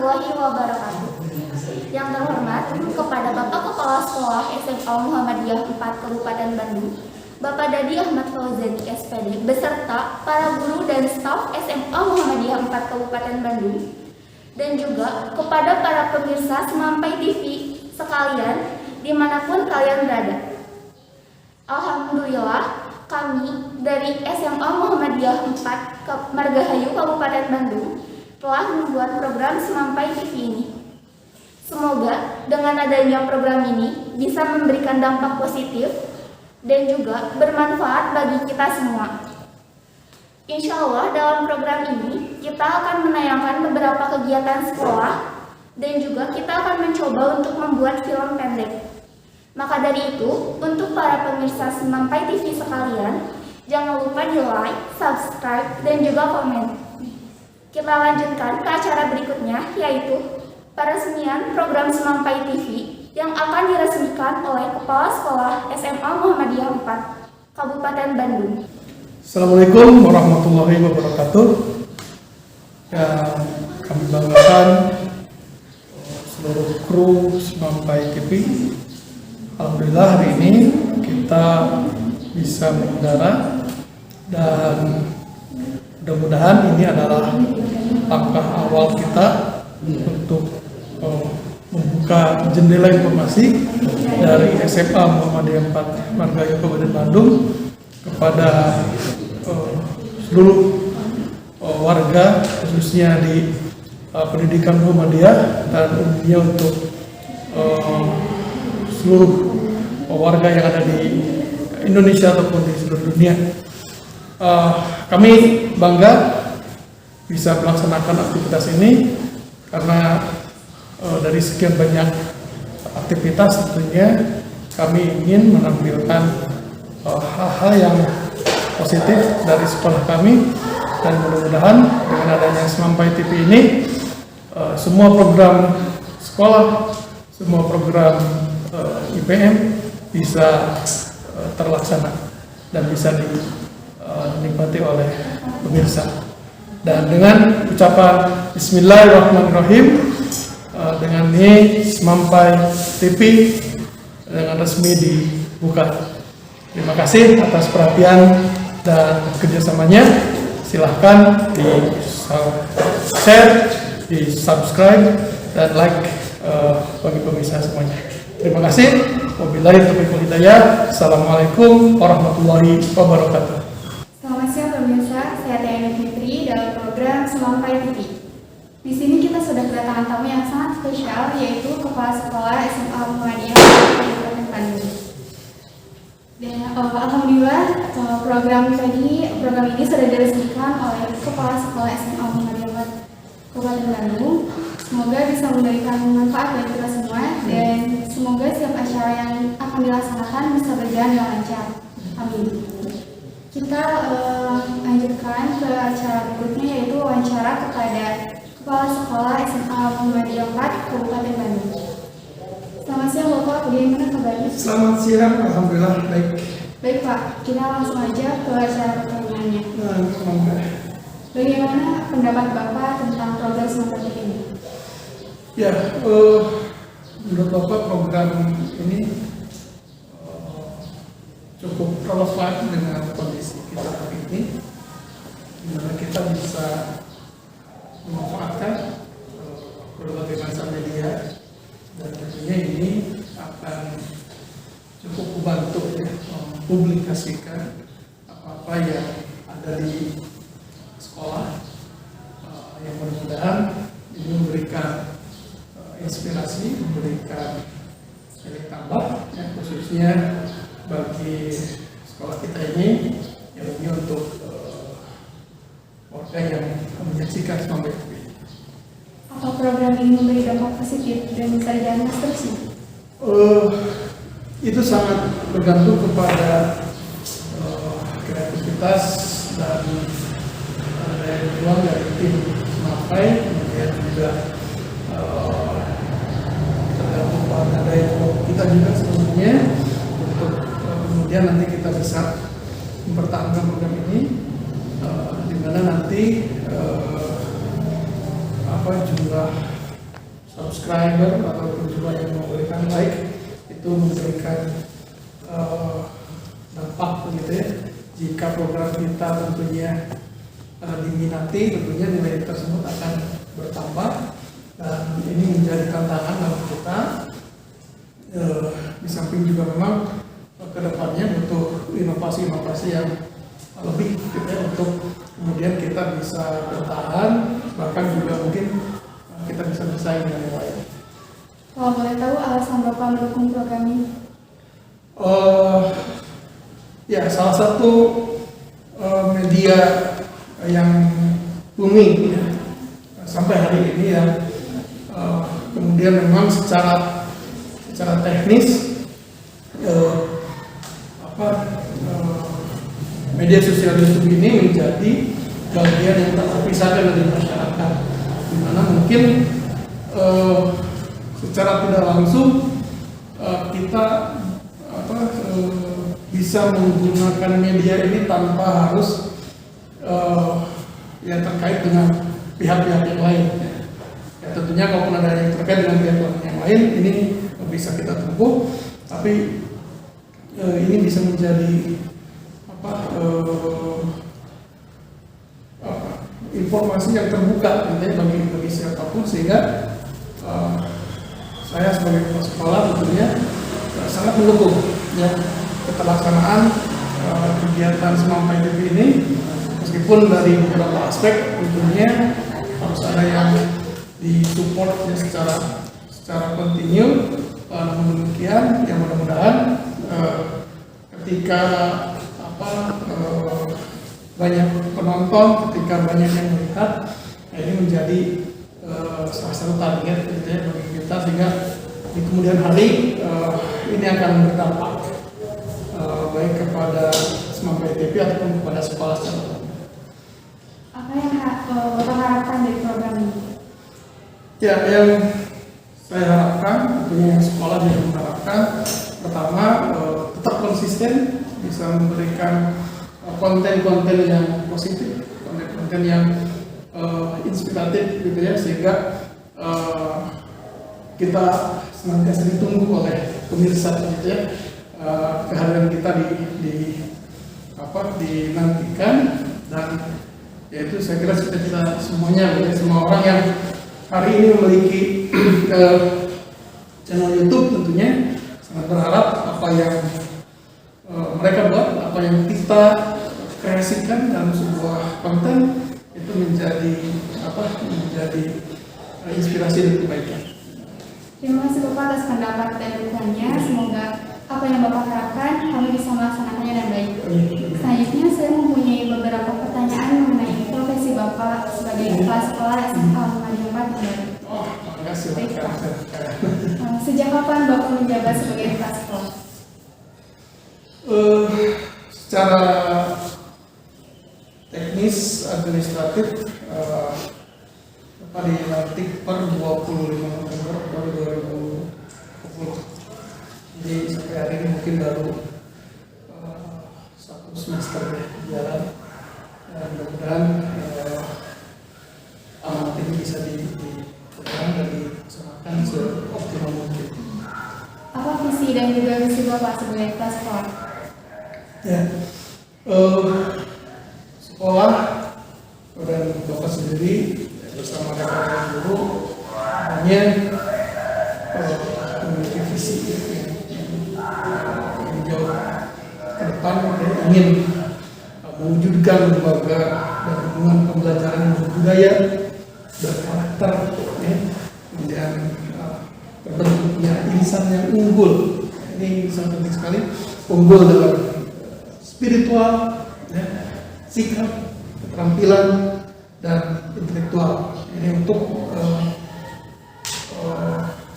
warahmatullahi wabarakatuh. Yang terhormat kepada Bapak Kepala Sekolah SMA Muhammadiyah 4 Kabupaten Bandung, Bapak Dadi Ahmad Fauzani SPD, beserta para guru dan staf SMA Muhammadiyah 4 Kabupaten Bandung, dan juga kepada para pemirsa Semampai TV sekalian dimanapun kalian berada. Alhamdulillah, kami dari SMA Muhammadiyah 4 Margahayu Kabupaten Bandung telah membuat program Semampai TV ini. Semoga dengan adanya program ini bisa memberikan dampak positif dan juga bermanfaat bagi kita semua. Insya Allah dalam program ini kita akan menayangkan beberapa kegiatan sekolah dan juga kita akan mencoba untuk membuat film pendek. Maka dari itu, untuk para pemirsa Semampai TV sekalian, jangan lupa di like, subscribe, dan juga komen. Kita lanjutkan ke acara berikutnya, yaitu peresmian program Semampai TV yang akan diresmikan oleh Kepala Sekolah SMA Muhammadiyah 4 Kabupaten Bandung. Assalamualaikum warahmatullahi wabarakatuh. Yang kami banggakan seluruh kru Semampai TV. Alhamdulillah hari ini kita bisa mengudara dan mudah-mudahan ini adalah langkah awal kita untuk membuka jendela informasi dari SMA Muhammadiyah 4 Margahayu Kabupaten Bandung kepada seluruh warga, khususnya di pendidikan Muhammadiyah dan umumnya untuk seluruh warga yang ada di Indonesia ataupun di seluruh dunia. Kami bangga bisa melaksanakan aktivitas ini karena dari sekian banyak aktivitas tentunya kami ingin menampilkan hal-hal yang positif dari sekolah kami, dan mudah-mudahan dengan adanya Semampai TV ini semua program sekolah, semua program IPM bisa terlaksana dan bisa dinikmati oleh pemirsa. Dan dengan ucapan Bismillahirrahmanirrahim, dengan ini Semampai TV dengan resmi dibuka. Terima kasih atas perhatian dan kerjasamanya. Silahkan di share, di subscribe, dan like bagi pemirsa semuanya. Terima kasih. Wabillahi taufiq wal hidayah. Assalamualaikum warahmatullahi wabarakatuh. Selamat siang pemirsa, saya Tiana Fitri dalam program Semampai TV. Di sini kita sudah kedatangan tamu yang sangat spesial, yaitu Kepala Sekolah SMA Muhammadiyah Kabupaten Bandung. Dan alhamdulillah program ini sudah diresmikan oleh Kepala Sekolah SMA Muhammadiyah Kabupaten Bandung. Semoga bisa memberikan manfaat bagi kita semua, dan semoga setiap acara yang akan dilaksanakan bisa berjalan dengan lancar. Amin. Kita lanjutkan ke acara berikutnya, yaitu wawancara kepada Kepala Sekolah SMA Muhammadiyah 4 Kabupaten Bandung. Selamat siang Bapak, bagaimana kabarnya? Selamat siang, alhamdulillah baik. Baik Pak, kita langsung aja ke acara pertanyaannya. Bagaimana pendapat Bapak tentang program Semampai TV ini? Ya, menurut Bapak program ini cukup relevan dengan kondisi kita saat ini, di mana kita bisa memanfaatkan berbagai macam media, dan tentunya ini akan cukup membantu ya mempublikasikan apa-apa yang ada di sekolah, yang mudah-mudahan ini memberikan inspirasi, memberikan nilai tambah ya, khususnya bagi sekolah kita ini, yang ini untuk warga yang menyaksikan Semampai TV. Apa program ini memberi dampak positif dan bisa jalan seterusnya? Itu sangat bergantung kepada kreativitas dan daya juang dari tim Semampai, kemudian juga tergantung pada daya juang kita juga sebenarnya untuk kemudian nanti kita bisa mempertahankan program ini, di mana nanti jumlah subscriber ataupun juga yang memberikan like itu memberikan dampak begitu ya. Jika program kita tentunya diminati, tentunya nilai tersebut akan bertambah, dan ini menjadi tantangan dalam kita. Di samping juga memang kedepannya butuh inovasi-inovasi yang lebih gitu ya, untuk kemudian kita bisa bertahan, bahkan juga mungkin kita bisa bersaing dengan yang lain. Kalau boleh tahu alasan Bapak mendukung program ini? Ya, salah satu media yang booming ya, sampai hari ini ya, kemudian memang secara teknis media sosial YouTube ini menjadi bagian yang tak terpisahkan dari masyarakat, di mana mungkin secara tidak langsung kita bisa menggunakan media ini tanpa harus ya terkait dengan pihak-pihak yang lain. Ya, tentunya kalaupun ada yang terkait dengan pihak yang lain, ini bisa kita tempuh, tapi ini bisa menjadi informasi yang terbuka bagi siapapun, sehingga saya sebagai kepala sekolah tentunya sangat mendukung ya keterlaksanaan kegiatan Semampai TV ini, meskipun dari beberapa aspek tentunya harus ada yang disupport ya secara kontinu. Namun demikian, yang mudah-mudahan ketika banyak penonton, ketika banyak yang melihat, ini menjadi salah satu target gitu ya bagi kita, sehingga di kemudian hari ini akan berdampak baik kepada Semampai TV ataupun kepada sekolah secara umum. Apa yang Bapak harapkan dari program ini? Ya, yang saya harapkan, tentunya yang sekolah juga mengharapkan, pertama tetap konsisten, bisa memberikan konten-konten yang positif, konten-konten yang inspiratif gitu ya, sehingga kita senantiasa ditunggu oleh pemirsa gitu ya. Kehadiran kita dinantikan, dan yaitu saya kira kita semuanya, semua orang yang hari ini memiliki channel YouTube tentunya sangat berharap apa yang mereka buat, apa yang kita kreasikan dalam sebuah konten itu menjadi inspirasi dan kebaikan. Terima kasih Bapak atas pendapat dan dukungannya. Semoga apa yang Bapak harapkan kami bisa melaksanakannya dengan baik. Selanjutnya saya mempunyai beberapa pertanyaan mengenai profesi Bapak sebagai kepala sekolah SMA Muhammadiyah 4 Kendari. Terima kasih. Baik, Pak. Sejak kapan Bapak menjabat sebagai kepala sekolah? Secara teknis administratif Bapak dilantik per 25 November 2020. Jadi sampai hari ini mungkin baru satu semester berjalan. Mudah-mudahan amanat ini bisa dipegang dan dilaksanakan seoptimal mungkin. Apa visi dan juga misi Bapak sebagai kepala sekolah? Ya, sekolah dan Bapak sendiri bersama rekan guru hanya memiliki visi yang jauh ke depan, ingin mewujudkan lembaga dan hubungan pembelajaran yang berbudaya, berkarakter, kemudian terbentuknya insan yang unggul. Ini sangat penting sekali, unggul dalam spiritual, sikap, keterampilan, dan intelektual. Ini untuk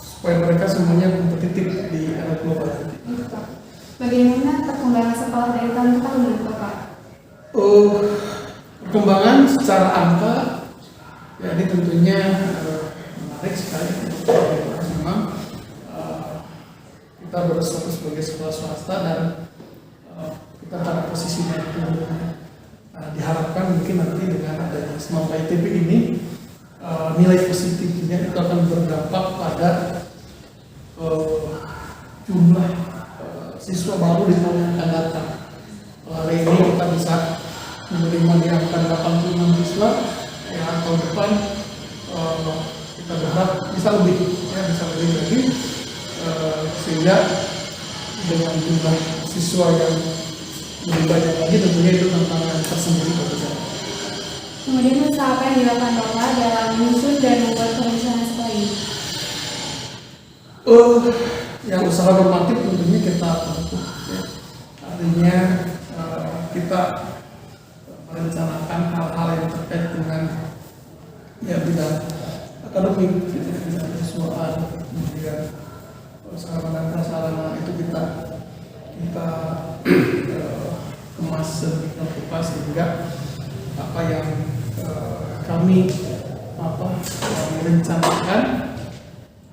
supaya mereka semuanya kompetitif di era global. Bagaimana perkembangan sekolah dari tahun ke tahun menurut Bapak? Perkembangan secara angka, ya ini tentunya menarik sekali. Memang kita berstatus sebagai sekolah swasta dan kita pada posisinya itu. Diharapkan mungkin nanti dengan adanya Semampai TV ini nilai positifnya itu akan berdampak pada jumlah siswa baru di tahun yang akan datang. Hari ini kita bisa menerima di angka 86 siswa, ya tahun depan kita berharap bisa lebih, ya bisa lebih lagi, sehingga dengan jumlah siswa yang lebih banyak lagi tentunya itu tantangan tersendiri bagi saya. Kemudian usaha apa yang dilakukan Bapak dalam menyusun dan membuat perencanaan sekolah ini? Yang usaha normatif tentunya kita tempuh, ya. Artinya kita merencanakan hal-hal yang terkait dengan ya bidang akademik, bidang siswaan, kemudian sarana dan prasarana itu kita kemas sedemikian rupa sehingga apa yang kami merencanakan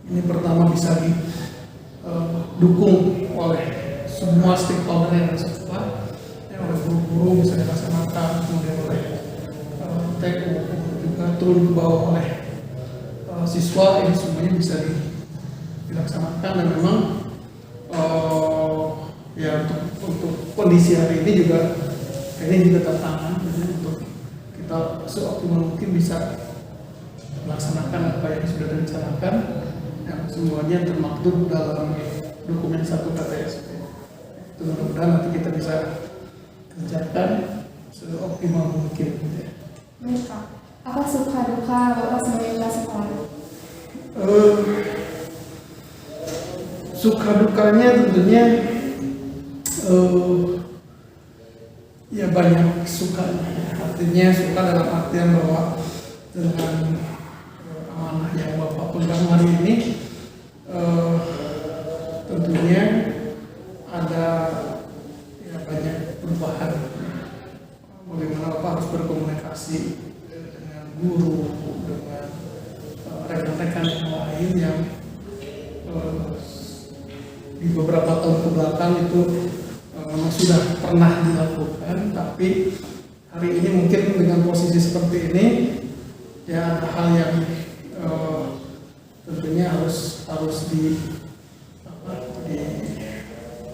ini pertama bisa didukung oleh semua stakeholder yang ada di sekolah, ya, oleh guru-guru bisa dilaksanakan, kemudian oleh TU juga turun ke bawah oleh siswa, ini semuanya bisa dilaksanakan. Dan memang ya untuk kondisi hari ini juga tantangan untuk kita seoptimal mungkin bisa melaksanakan apa yang sudah direncanakan, yang semuanya termaktub dalam dokumen 1 KTSP. Itu mudah-mudahan nanti kita bisa kerjakan seoptimal mungkin. Baik Pak, apa suka duka Bapak sebagai kepala sekolah? Suka dukanya tentunya ya banyak sukanya, artinya suka dalam artian bahwa dengan amanah yang Bapak pegang hari ini tentunya ada ya banyak perubahan, bagaimana Bapak harus berkomunikasi dengan guru, dengan rekan-rekan yang lain yang di beberapa tahun kebelakang itu memang sudah pernah dilakukan, tapi hari ini mungkin dengan posisi seperti ini ya ada hal yang tentunya harus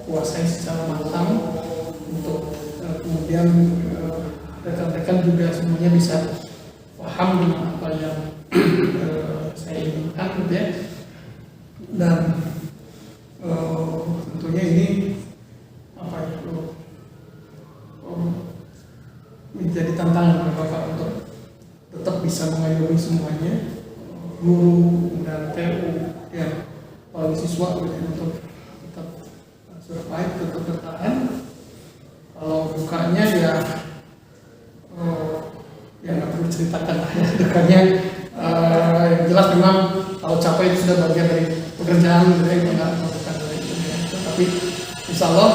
dikuasai secara matang untuk kemudian rekan-rekan juga semuanya bisa paham dengan apa yang saya inginkan, gitu ya. Dan tentunya ini menjadi tantangan bagi Bapak untuk tetap bisa mengayomi semuanya, guru dan TU, ya, para siswa untuk tetap survive, tetap bertahan. Kalau dukanya ya nggak perlu ceritakan lah ya dukanya. Yang jelas memang kalau capek itu sudah bagian dari pekerjaan, gitu ya, nggak bukan dari itu. Tapi insya Allah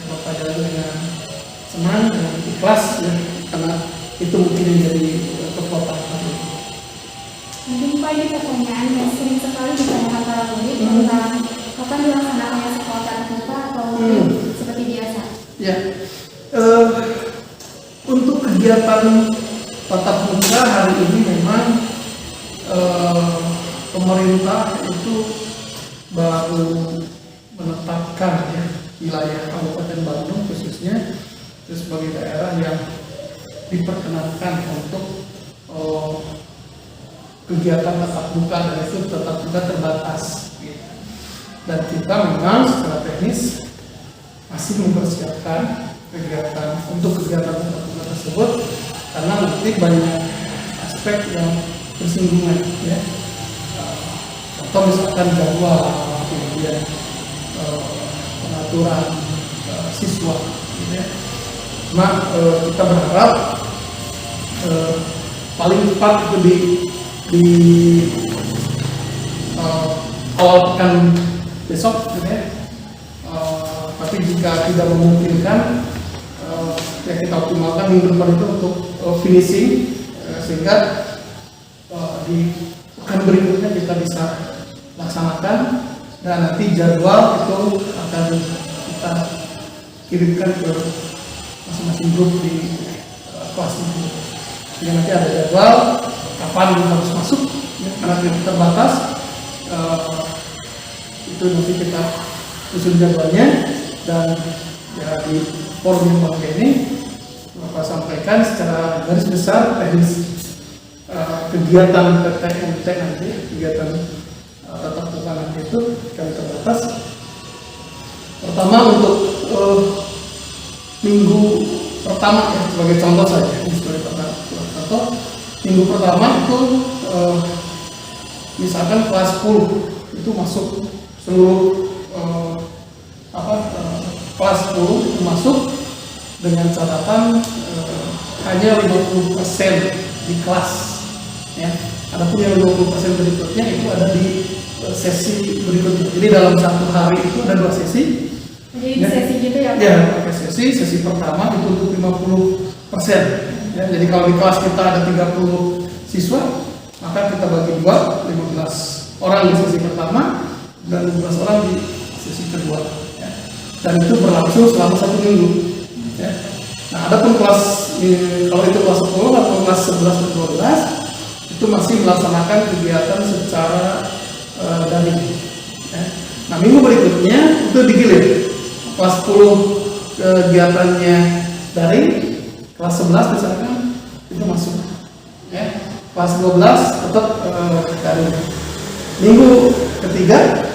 Bapak jalan dengan senang, dengan ikhlas, ya, karena itu mungkin yang jadi kekuatan kami. Mungkin Pak, ini pertanyaan yang sering sekali ditanyakan para murid tentang kapan dilaksanakannya sekolah tatap muka atau seperti biasa. Ya, untuk kegiatan tatap muka hari ini memang pemerintah itu baru menetapkan, ya, wilayah Kabupaten Bandung khususnya itu sebagai daerah yang diperkenankan untuk kegiatan tatap muka, dan itu tatap muka terbatas. Dan kita memang secara teknis masih mempersiapkan kegiatan tatap muka tersebut karena nanti banyak aspek yang bersinggungan, ya. Contoh misalkan jadwal, kemudian pengaturan siswa, gitu ya. Cuma kita berharap paling cepat itu di awal pekan besok, gitu ya. Tapi jika tidak memungkinkan, ya kita optimalkan minggu depan itu untuk finishing, sehingga di pekan berikutnya kita bisa laksanakan, dan nanti jadwal itu akan kita kirimkan ke masing-masing grup di kelas ini. Jadi nanti ada jadwal, kapan harus masuk ya, karena kita terbatas. Itu nanti kita susun jadwalnya, dan ya di forum yang pakai ini Bapak sampaikan secara garis besar teknis kegiatan PTMT nanti, kegiatan tatap muka nanti itu kami terbatas. Pertama untuk minggu pertama ya, sebagai contoh saja, sebagai contoh minggu pertama itu misalkan kelas 10 itu masuk seluruh kelas 10 itu masuk dengan catatan hanya 50% di kelas ya. Adapun yang 20% berikutnya itu ada di sesi berikutnya. Jadi dalam satu hari itu ada 2 sesi. Jadi di sesi gitu ya Pak? Ya, pakai sesi pertama itu untuk 50%. Ya, jadi kalau di kelas kita ada 30 siswa, maka kita bagi 2, 15 orang di sesi pertama dan 15 orang di sesi kedua. Ya. Dan itu berlangsung selama 1 minggu. Ya. Nah, adapun kelas kalau itu kelas 10 atau kelas 11 dan 12 itu masih melaksanakan kegiatan secara daring. Ya. Nah, minggu berikutnya itu digilir. Kelas 10 kegiatannya daring, kelas 11 misalkan itu masuk. Ya. Kelas 12 tetap daring. Minggu ketiga,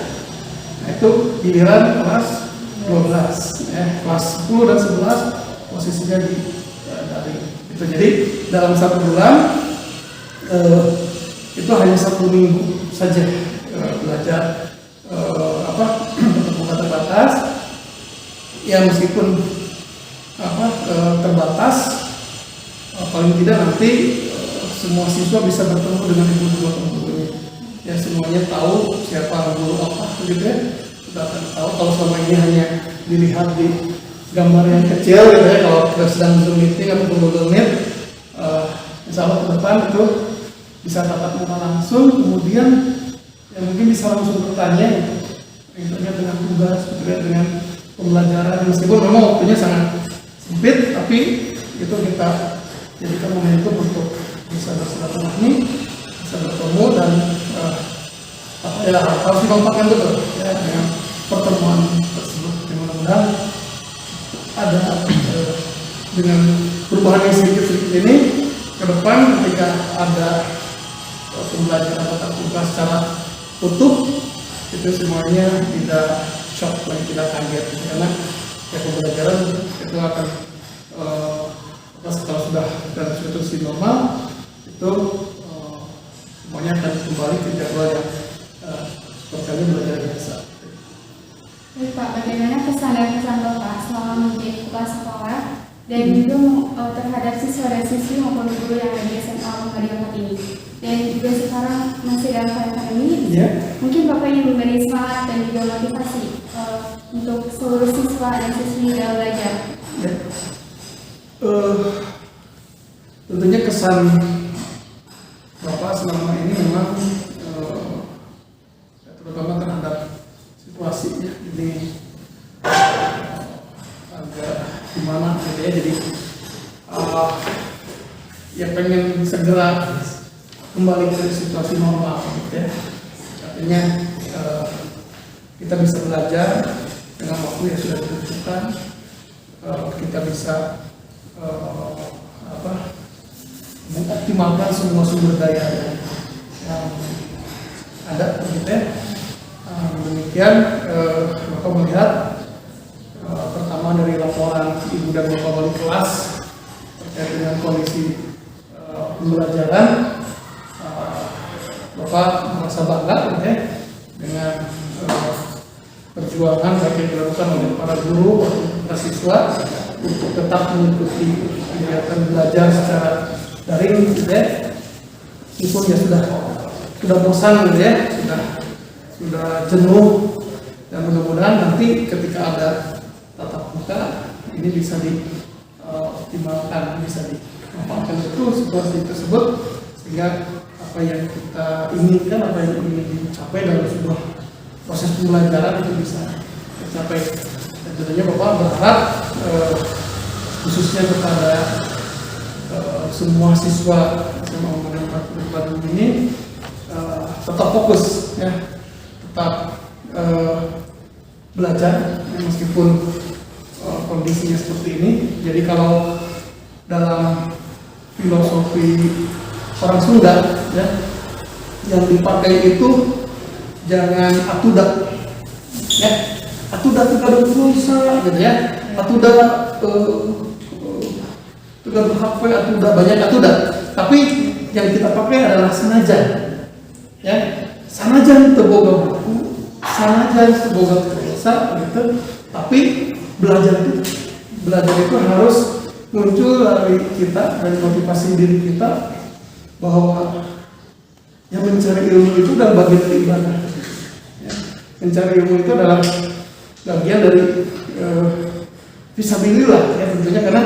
nah itu giliran kelas 12. Ya. Kelas 10 dan 11 posisinya di daring. Itu jadi dalam 1 bulan itu hanya 1 minggu saja belajar bukan terbatas ya, meskipun terbatas paling tidak nanti semua siswa bisa bertemu dengan guru-gurunya ya, semuanya tahu siapa guru apa gitu ya, sudah akan tahu. Kalau selama ini hanya dilihat di gambar yang kecil gitu ya, kalau kita sedang Zoom meeting atau Google Meet, insya Allah ke depan itu bisa tatap muka langsung, kemudian ya mungkin bisa langsung bertanya misalnya dengan tugas, dengan pembelajaran, meskipun memang waktunya sangat sempit, tapi itu kita jadikan momentum untuk bisa bersilaturahmi, bisa bertemu, dan harus dimanfaatkan betul ya dengan pertemuan tersebut. Mudah-mudahan ada dengan perubahan yang sedikit-sedikit ini ke depan ketika ada pembelajaran tatap muka secara utuh itu semuanya tidak shock lagi, tidak kaget karena ya pembelajaran itu akan kalau sudah dalam situasi normal itu semuanya akan kembali ke jadwal yang seperti belajar biasa. Baik Pak, bagaimana kesan dan pesan Bapak selama menjadi kepala sekolah dan juga terhadap siswa dan siswi maupun guru yang ada di SMA Muhammadiyah ini, dan juga sekarang masih dalam pandemi, mungkin Bapak ingin memberi semangat dan juga motivasi untuk seluruh siswa dan siswi dalam belajar. Tentunya kesan Bapak selama ini memang terutama terhadap situasinya ini agak gimana gitu ya, jadi ya pengen segera kembali ke situasi normal gitu ya. Artinya kita bisa belajar dengan waktu yang sudah ditentukan, kita bisa mengoptimalkan semua sumber daya yang ada gitu ya. Demikian Bapak melihat pertama dari laporan Ibu dan Bapak wali kelas terkait dengan kondisi pembelajaran, Bapak merasa bangga gitu ya dengan perjuangan yang dilakukan oleh para guru dan siswa untuk tetap mengikuti kegiatan belajar secara daring gitu ya. Meskipun ya sudah bosan gitu ya, sudah jenuh, dan mudah-mudahan nanti ketika ada tatap muka ini bisa dioptimalkan, bisa dimanfaatkan betul situasi tersebut sehingga apa yang kita inginkan, apa yang ingin dicapai dalam sebuah proses pembelajaran itu bisa tercapai. Dan tentunya Bapak berharap khususnya kepada semua siswa SMA Muhammadiyah Bandung ini tetap fokus ya, tetap belajar ya, meskipun kondisinya seperti ini. Jadi kalau dalam filosofi orang Sunda ya, yang dipakai itu jangan atudak ya, atudak itu ada pulsa gitu ya, atudak atudak HP, atudak banyak atudak, tapi yang kita pakai adalah sanajan ya, sanajan teboga buku, sanajan teboga pulsa gitu, tapi belajar itu harus muncul dari kita, dari motivasi diri kita, bahwa yang mencari ilmu itu adalah bagian dari ibadah ya. Mencari ilmu itu adalah bagian dari fisabilillah ya, tentunya, karena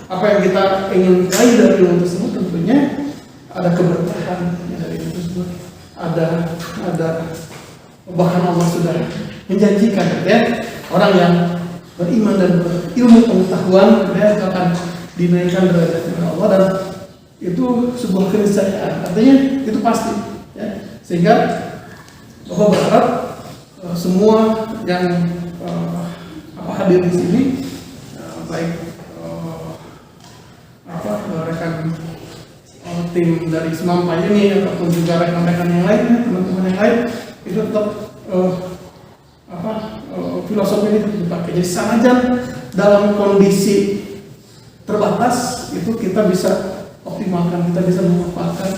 apa yang kita ingin raih dari ilmu tersebut tentunya ada keberkahan ya, dari ilmu tersebut, ada bahkan Allah sudah menjanjikan ya, orang yang beriman dan berilmu pengetahuan ya, akan dinaikkan derajatnya oleh Allah, dan itu sebuah keniscayaan, artinya itu pasti ya. Sehingga Bapak berharap semua yang hadir di sini, baik rekan tim dari Semampai ini ataupun juga rekan-rekan yang lain, teman-teman yang lain, itu tetap filosofi ini dipakai. Jadi sanajan dalam kondisi terbatas itu kita bisa optimalkan, kita bisa memanfaatkan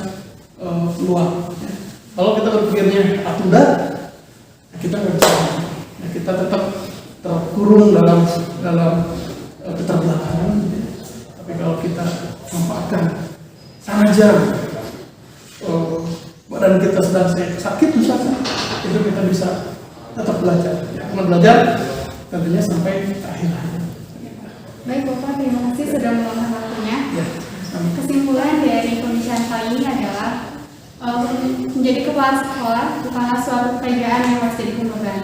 peluang. Ya. Kalau kita berpikirnya atuda, kita nggak bisa. Ya, kita tetap terkurung dalam keterbelakangan. Ya. Tapi kalau kita manfaatkan sanajan, badan kita sedang sakit misalnya, itu kita bisa tetap belajar. Ya, karena belajar tentunya sampai akhir hayat. Baik Bapak, terima kasih sudah meluangkan waktunya. Ya. Kesimpulan dari pembicaraan kali ini adalah menjadi kepala sekolah bukanlah suatu pekerjaan yang harus jadi beban.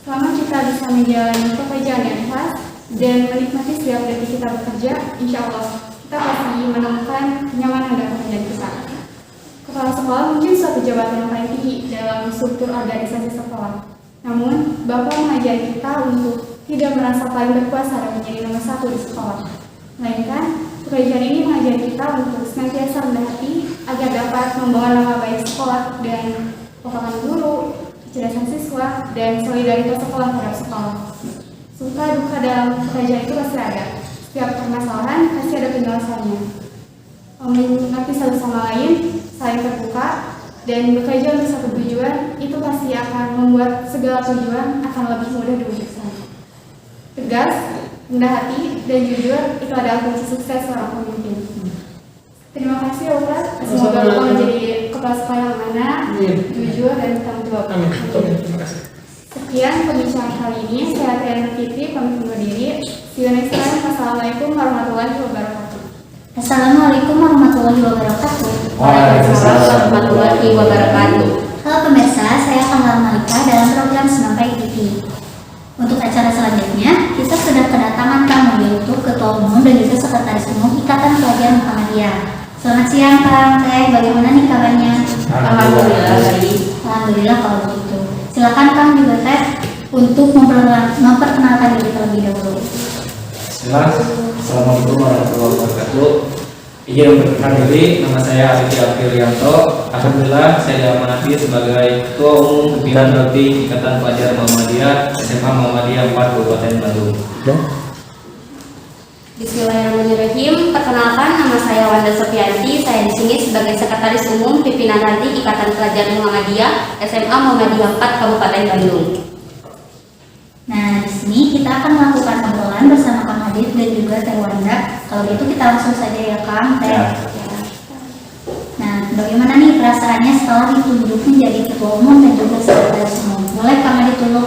Selama kita bisa menjalani pekerjaan yang ikhlas dan menikmati setiap detik kita bekerja, insya Allah kita pasti menemukan kenyamanan dan pekerjaan kita. Kepala sekolah mungkin suatu jabatan yang paling tinggi dalam struktur organisasi sekolah. Namun, Bapak mengajari kita untuk tidak merasa paling berkuasa dan menjadi nomor satu di sekolah. Melainkan, pekerjaan ini mengajari kita untuk senantiasa rendah hati agar dapat membawa nama baik sekolah dan kekompakan guru, kecerdasan siswa, dan solidaritas sekolah terhadap sekolah. Suka duka dalam pekerjaan itu pasti ada. Setiap permasalahan pasti ada penyelesaiannya. Mengerti satu sama lain, saling terbuka, dan bekerja untuk satu tujuan, itu pasti akan membuat segala tujuan akan lebih mudah diwujudkan. Tegas, rendah hati, dan jujur itu adalah kunci sukses seorang pemimpin. Terima kasih Bapak. Semoga Bapak menjadi kepala sekolah yang mana, jujur, dan bertanggung jawab. Amin. Terima kasih. Sekian pembicaraan kali ini. Saya Triana Fitri, pamit undur diri. See you next time. Wassalamualaikum warahmatullahi wabarakatuh. Assalamualaikum warahmatullahi wabarakatuh. Waalaikumsalam warahmatullahi wabarakatuh. Halo pemirsa, saya Kamala Malika dalam program Semampai TV. Untuk acara selanjutnya, kita sudah kedatangan tamu yaitu Ketua Umum dan juga Sekretaris Umum Ikatan Pelajar Muhammadiyah. Selamat siang Kang Teh, bagaimana nih kabarnya? Alhamdulillah baik. Alhamdulillah kalau begitu. Silakan Kang juga Teh untuk memperkenalkan diri terlebih dahulu. Assalamualaikum warahmatullahi wabarakatuh. Izin memperkenalkan diri, nama saya Arify Afrilianto. Alhamdulillah saya diamanati sebagai Ketua Umum Pimpinan Bakti Ikatan Pelajar Muhammadiyah SMA Muhammadiyah 4 Kabupaten Bandung. Bismillahirrahmanirrahim. Perkenalkan, nama saya Wanda Sofianti. Saya di sini sebagai Sekretaris Umum Pimpinan Hati Ikatan Pelajar Muhammadiyah SMA Muhammadiyah 4 Kabupaten Bandung. Nah, di sini kita akan melakukan obrolan bersama Kang Adit dan juga Teh Wanda. Kalau gitu kita langsung saja ya Kang Teh. Nah, bagaimana nih perasaannya setelah ditunjuk menjadi Ketua Umum dan juga Sekretaris Umum? Mulai Kang Adit dulu.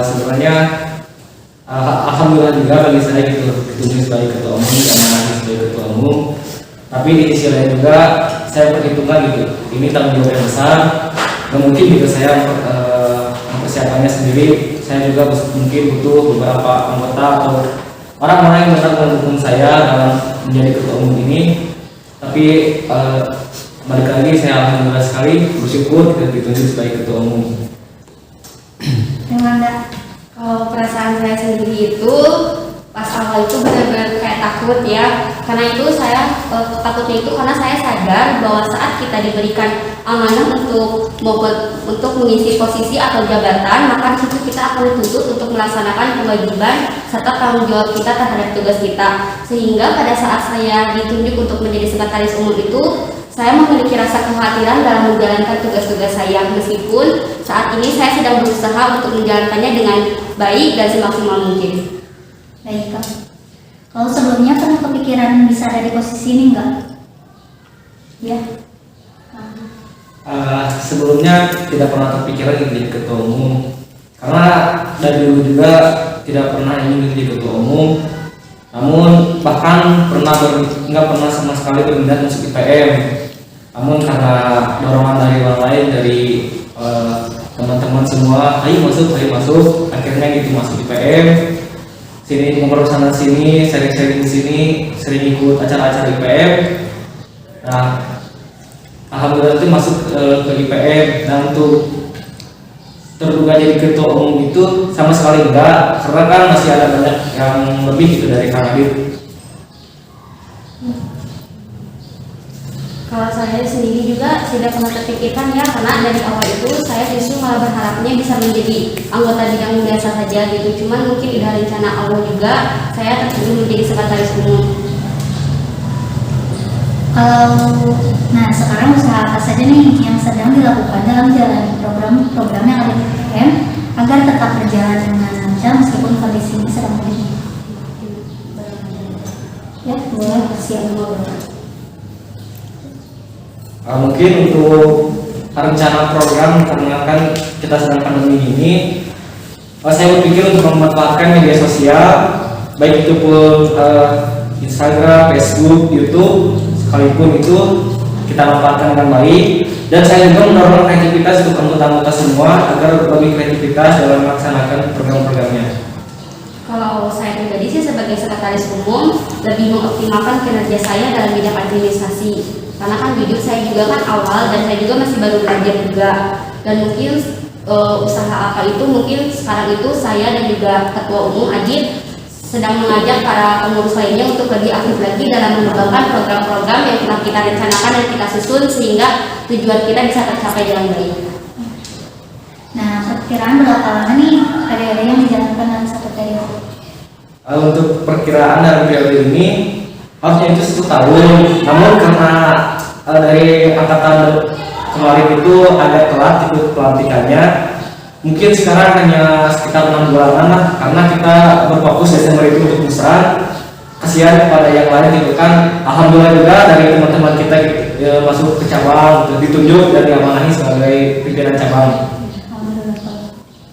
Sebenarnya alhamdulillah juga bagi saya ditunjuk sebagai Ketua Umum dan menjadi sebagai Ketua Umum. Tapi di sisi lain juga saya perhitungkan gitu, ini tanggung jawab yang besar. Dan mungkin juga saya persiapannya sendiri, saya juga mungkin butuh beberapa anggota atau orang-orang yang benar mendukung saya dalam menjadi Ketua Umum ini. Tapi balik lagi saya alhamdulillah sekali bersyukur dan ditunjuk sebagai ketua umum. Gimana? Kalau perasaan saya sendiri itu pas awal itu benar-benar kayak takut ya, karena itu saya takutnya itu karena saya sadar bahwa saat kita diberikan amanah untuk mengisi posisi atau jabatan, maka di situ kita akan dituntut untuk melaksanakan kewajiban serta tanggung jawab kita terhadap tugas kita. Sehingga pada saat saya ditunjuk untuk menjadi sekretaris umum itu, saya memiliki rasa kekhawatiran dalam menjalankan tugas-tugas saya, meskipun saat ini saya sedang berusaha untuk menjalankannya dengan baik dan semaksimal mungkin. Baik, Kak. Kalau sebelumnya pernah kepikiran bisa ada di posisi ini enggak? Ya. Sebelumnya tidak pernah terpikiran ingin menjadi ketua umum, karena dari dulu juga tidak pernah ingin menjadi ketua umum. Namun bahkan nggak pernah sama sekali berminat masuk IPM. Namun karena dorongan dari orang lain, dari teman-teman semua, ayo masuk, akhirnya gitu masuk IPM. Sini ngobrol sana sini, sharing-sharing di sini, sering ikut acara-acara IPM. Nah, alhamdulillah itu masuk ke IPM, dan untuk terduga jadi ketua umum itu sama sekali enggak, karena kan masih ada banyak yang lebih gitu dari Kang Adit. Kalau saya sendiri juga tidak pernah terpikirkan ya, karena dari awal itu saya justru malah berharapnya bisa menjadi anggota bidang biasa saja gitu. Cuman mungkin tidak rencana Allah juga saya terpilih menjadi sekretaris umum. Nah sekarang usaha apa saja nih yang sedang dilakukan dalam menjalani program-program yang ada di IPM agar tetap berjalan dengan lancar meskipun kondisi ini sedang begini? Ya, boleh siap ngobrol. Mungkin untuk rencana program, karena kan kita sedang pandemi ini, saya berpikir untuk memanfaatkan media sosial, baik itu pun Instagram, Facebook, YouTube, sekalipun itu kita manfaatkan dengan baik. Dan saya juga mendorong kreativitas untuk anggota-anggota semua agar lebih kreativitas dalam melaksanakan program-programnya. Kalau saya pribadi sih sebagai sekretaris umum lebih mengoptimalkan kinerja saya dalam bidang administrasi. Karena kan jujur saya juga kan awal dan saya juga masih baru belajar juga. Dan mungkin usaha apa itu mungkin sekarang itu saya dan juga ketua umum Adit sedang mengajak para pengurus lainnya untuk lebih aktif lagi dalam mengembangkan program-program yang telah kita rencanakan dan kita susun sehingga tujuan kita bisa tercapai dengan baik. Nah, perkiraan berapa lama nih ada yang dijalankan dalam satu periode? Untuk perkiraan dari periode ini harusnya itu 1 tahun, namun karena dari angkatan kemarin itu agak telat ikut pelantikannya, mungkin sekarang hanya sekitar 6 bulanan lah, karena kita berfokus Desember itu untuk musrah. Kasihan kepada yang lain gitu kan. Alhamdulillah juga dari teman-teman kita masuk ke cabang, ditunjuk dan diamanahi sebagai pimpinan cabang.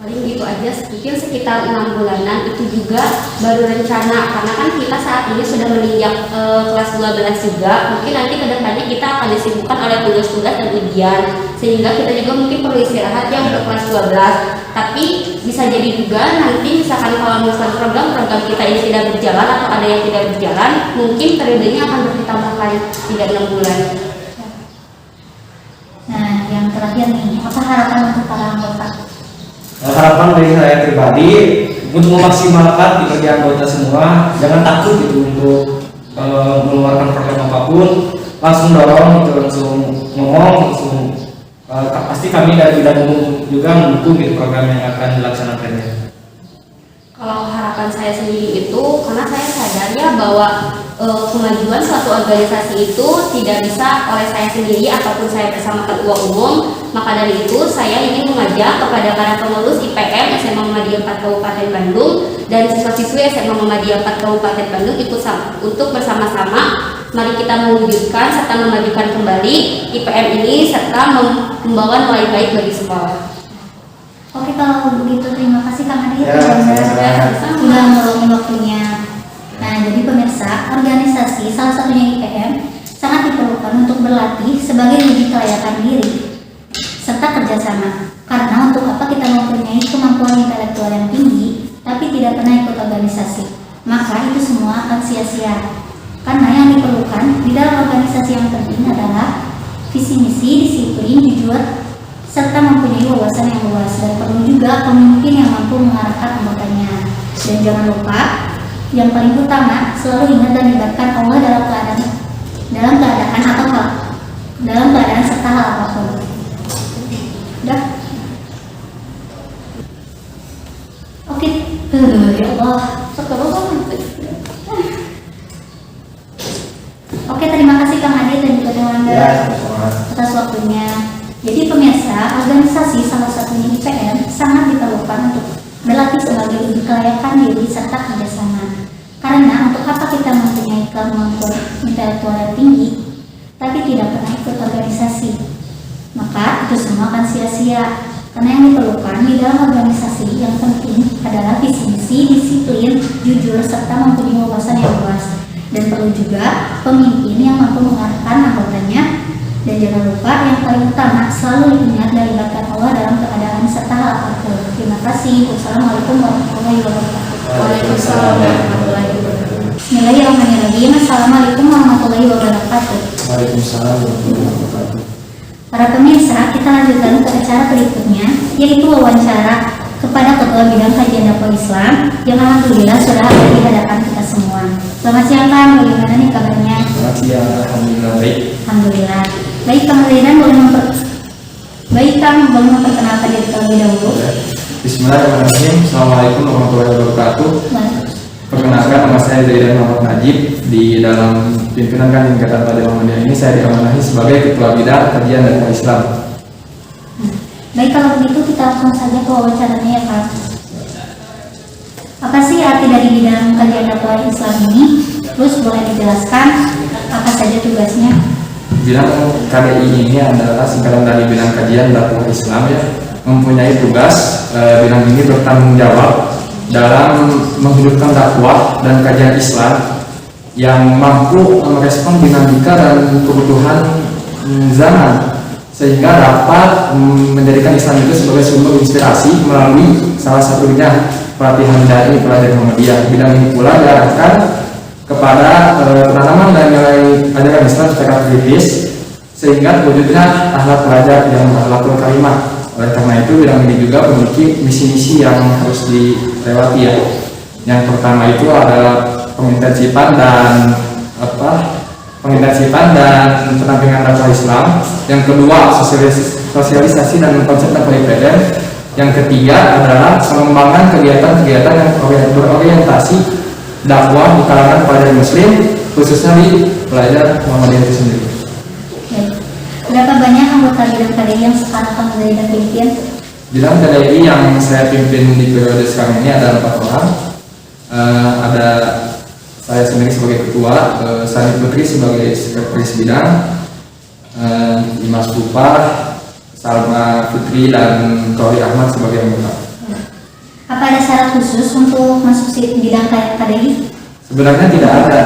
Paling gitu aja, mungkin sekitar 6 bulanan itu juga baru rencana, karena kan kita saat ini sudah menginjak kelas 12 juga. Mungkin nanti kedepannya kita akan disibukkan oleh tugas-tugas dan ujian, sehingga kita juga mungkin perlu istirahat ya untuk kelas 12. Tapi bisa jadi juga nanti misalkan kalau misalkan program-program kita ini tidak berjalan atau ada yang tidak berjalan, mungkin periodenya akan bertambahkan tidak 6 bulan. Nah, yang terakhir nih, apa harapan untuk para anggota? Harapan dari saya pribadi untuk memaksimalkan kinerja anggota semua, jangan takut gitu untuk mengeluarkan program apapun, langsung dorong gitu, langsung ngomong, langsung pasti kami dari bidang umum juga mendukung gitu program yang akan dilaksanakannya. Kalau harapan saya sendiri itu, karena saya sadar ya bahwa kemajuan suatu organisasi itu tidak bisa oleh saya sendiri ataupun saya bersama ketua umum. Maka dari itu saya ingin mengajak kepada para pengurus IPM SMA Muhammadiyah 4 Kabupaten Bandung dan siswa-siswi SMA Muhammadiyah 4 Kabupaten Bandung untuk bersama-sama mari kita mewujudkan serta memajukan kembali IPM ini serta membawa nilai baik bagi sekolah. Oke, kalau begitu terima kasih Kang Adit Ya, sudah meluangkan waktunya. Nah, jadi pemirsa, organisasi salah satunya IPM sangat diperlukan untuk berlatih sebagai uji kelayakan diri serta kerjasama. Karena untuk apa kita mempunyai kemampuan intelektual yang tinggi tapi tidak pernah ikut organisasi, maka itu semua akan sia-sia. Karena yang diperlukan di dalam organisasi yang penting adalah visi misi, disiplin, jujur, serta mempunyai wawasan yang luas, dan perlu juga pemimpin yang mampu mengarahkan anggotanya. Dan jangan lupa, yang paling utama, selalu ingat dan libatkan Allah dalam keadaan serta hal apapun. Udah? Oke, ya Allah. Oke, terima kasih Kang Adit dan juga Kang Wanda atas waktunya. Jadi pemirsa, organisasi salah satunya IPN sangat diperlukan untuk berlatih sebagai uji kelayakan diri serta kerjasama. Karena untuk apa kita mempunyai kemampuan intelektual yang tinggi, tapi tidak pernah ikut organisasi, maka itu semua akan sia-sia. Karena yang diperlukan di dalam organisasi yang penting adalah visi misi, disiplin, jujur, serta mempunyai wawasan yang luas. Dan perlu juga pemimpin yang mampu mengarahkan anggotanya. Dan jangan lupa yang paling utama, selalu ingat dan libatkan Allah dalam keadaan serta hal apapun. Terima kasih. Wassalamualaikum warahmatullahi wabarakatuh. Waalaikumsalam warahmatullahi wabarakatuh. Bismillahirrahmanirrahim. Assalamualaikum warahmatullahi wabarakatuh. Waalaikumsalam warahmatullahi wabarakatuh. Para pemirsa, kita lanjutkan ke acara berikutnya, yaitu wawancara kepada Ketua Bidang Kajian Dakwah Islam yang alhamdulillah sudah ada di hadapan kita semua. Selamat siang Kang, bagaimana nih kabarnya? Selamat siang, alhamdulillah baik. Alhamdulillah. Baik, Kang Zaidan boleh memperkenalkan diri terlebih dahulu. Bismillahirrahmanirrahim. Assalamualaikum warahmatullahi wabarakatuh. Perkenalkan, nama saya Zaidan Muhammad Najib. Di dalam pimpinan Ikatan Pada Muhammadiyah ini saya diamanahi sebagai Ketua Bidang Kajian Dakwah Islam. Baik, kalau begitu kita langsung saja ke wawancaranya ya Kang. Apa sih arti dari bidang kajian dakwah Islam ini? Terus boleh dijelaskan apa saja tugasnya? Bidang KDI ini adalah singkatan dari Bidang Kajian Dakwah Islam ya, mempunyai tugas bidang ini bertanggung jawab dalam menghidupkan dakwah dan kajian Islam yang mampu merespon dinamika dan kebutuhan zaman, sehingga dapat menjadikan Islam itu sebagai sumber inspirasi melalui salah satunya pelatihan dai pelajar Muhammadiyah. Bidang ini pula diarahkan kepada penanaman dan nilai ajaran Islam secara kritis sehingga wujudnya akhlak pelajar yang akhlakul karimah. Oleh karena itu bidang ini juga memiliki misi-misi yang harus dilewati ya. Yang pertama itu adalah pengintensipan dan pendampingan dakwah Islam. Yang kedua, sosialisasi dan konsep dakwah IPN. Yang ketiga adalah pengembangan kegiatan-kegiatan yang berorientasi dakwah di kalangan pelajar muslim, khususnya di pelajar Muhammadiyah itu sendiri. Baik. Berapa banyak anggota bidang KDI yang sekarang Kang Zaidan pimpin? Bidang KDI yang saya pimpin di periode sekarang ini ada 4 orang. Ada saya sendiri sebagai ketua, Sani Putri sebagai sekretaris bidang, Dimas Tupar, Salma Putri, dan Tori Ahmad sebagai anggota. Apa ada syarat khusus untuk masuk bidang KDI? Sebenarnya tidak ada,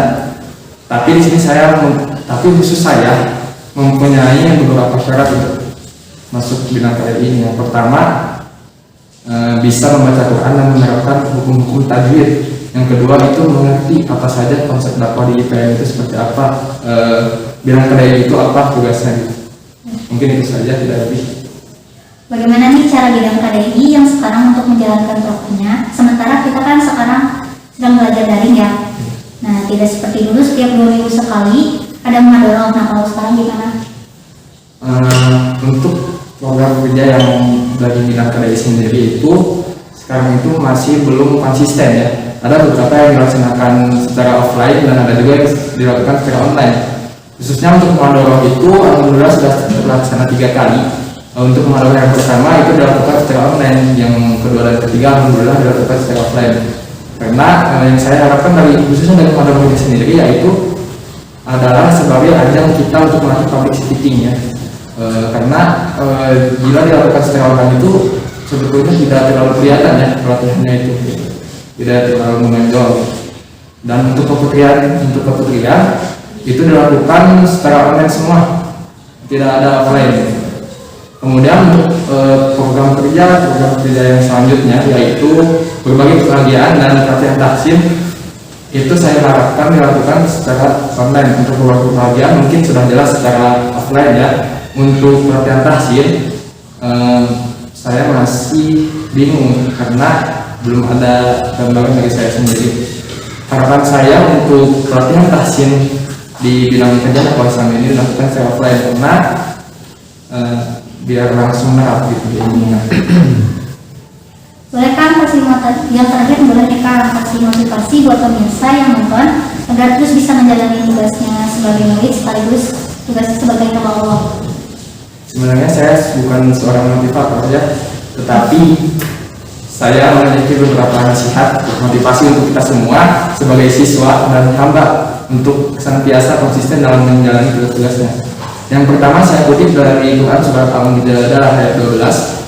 tapi di sini khusus saya mempunyai beberapa syarat untuk masuk bidang KDI ini. Yang pertama, bisa membaca Quran dan menerapkan hukum-hukum tajwid. Yang kedua itu mengerti apa saja konsep dakwah di IPN itu seperti apa, bidang KDI itu apa tugasnya. Mungkin itu saja, tidak lebih. Bagaimana nih cara bidang KDI yang sekarang untuk menjalankan programnya? Sementara kita kan sekarang sedang belajar daring ya. Nah, tidak seperti dulu setiap 2 minggu sekali ada muhadharah. Nah, kalau sekarang gimana? Untuk program kerja yang dari bidang KDI sendiri itu sekarang itu masih belum konsisten ya. Ada beberapa yang dilaksanakan secara offline dan ada juga yang dilakukan secara online. Khususnya untuk muhadharah itu alhamdulillah sudah terlaksana 3 kali. Untuk muhadharah yang pertama itu dilakukan secara online, yang kedua dan ketiga alhamdulillah dilakukan secara offline. Karena yang saya harapkan khususnya dari muhadharah ini sendiri yaitu adalah sebagai ajang kita untuk melatih public speaking ya. Karena bila dilakukan secara online itu sebetulnya tidak terlalu kelihatan ya pelatihannya itu, tidak terlalu menonjol. Dan untuk keputrian itu dilakukan secara online semua, tidak ada offline. Kemudian untuk program kerja yang selanjutnya yaitu berbagai kebahagiaan dan pelatihan tahsin itu saya harapkan dilakukan secara online. Untuk beberapa bagian mungkin sudah jelas secara offline ya. Untuk pelatihan tahsin saya masih bingung karena belum ada gambaran dari saya sendiri. Harapan saya untuk pelatihan tahsin di bidang kerja dakwah Islam ini dilakukan secara offline karena biar langsung nerap gitu ilmunya. Boleh kan kasih yang terakhir boleh kan kasih motivasi buat pemirsa yang nonton agar terus bisa menjalani tugasnya sebagai murid sekaligus tugas sebagai hamba Allah. Sebenarnya saya bukan seorang motivator ya, tetapi saya memiliki beberapa nasihat motivasi untuk kita semua sebagai siswa dan hamba untuk senantiasa konsisten dalam menjalani tugas-tugasnya. Yang pertama saya kutip dari Quran surat Al-Mujadalah ayat 12.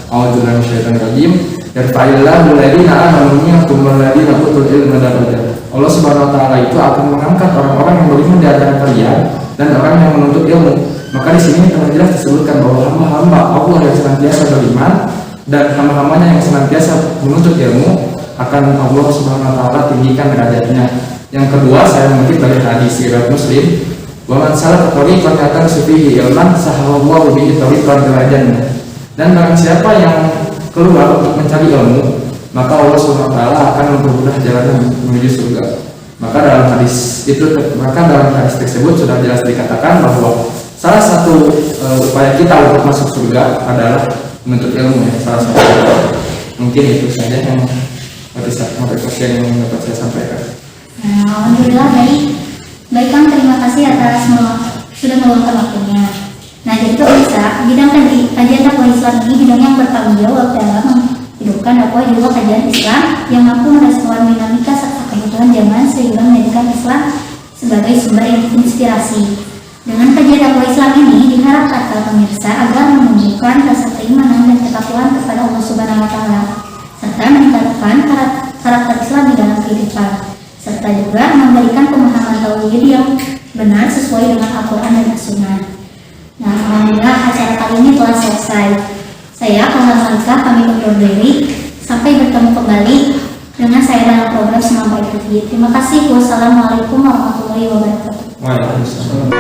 A'udzubillahi minasyaitonir rajim. Yarfa'illahu alladziina aamanu minkum walladziina utul ilma darajat. Allah Subhanahu wa taala itu akan mengangkat orang-orang yang beriman di antara kalian dan orang yang menuntut ilmu. Maka di sini telah jelas disebutkan bahwa hamba-hamba Allah yang senantiasa beriman dan hamba-hambanya yang senantiasa menuntut ilmu akan Allah Subhanahu wa taala tinggikan derajatnya. Yang kedua saya mengutip dari hadis riwayat Muslim, wa man salaka tariqan yaltamisu fihi ilman sahalallahu bihi tariqan ilal jannah. Dan barang siapa yang keluar untuk mencari ilmu, maka Allah Subhanahu wa taala akan mempermudah jalannya menuju surga. Maka dalam hadis tersebut sudah jelas dikatakan bahwa salah satu upaya kita untuk masuk surga adalah menuntut ilmu ya, salah satu. Mungkin itu saja yang motivasi yang dapat saya sampaikan. Nah, alhamdulillah baik Kang, terima kasih atas sudah meluangkan waktunya. Nah, jadi pemirsa, bidang kajian dakwah Islam ini bidang yang bertanggung jawab dalam menghidupkan dakwah juga kajian Islam yang mampu merespon dinamika serta kebutuhan zaman sehingga menjadikan Islam sebagai sumber yang inspirasi. Dengan kajian dakwah Islam ini diharapkan para pemirsa agar menunjukkan rasa keimanan dan ketakwaan kepada Allah Subhanahu wa taala serta meningkatkan karakter Islam di dalam kehidupan, serta juga memberikan pemahaman tauhid yang benar sesuai dengan Al-Quran dan As-Sunnah. Nah, alhamdulillah acara kali ini telah selesai. Saya Kaulan Malika pamit undur diri. Sampai bertemu kembali dengan saya dalam program Semampai TV. Terima kasih. Wassalamualaikum warahmatullahi wabarakatuh. Waalaikumsalam.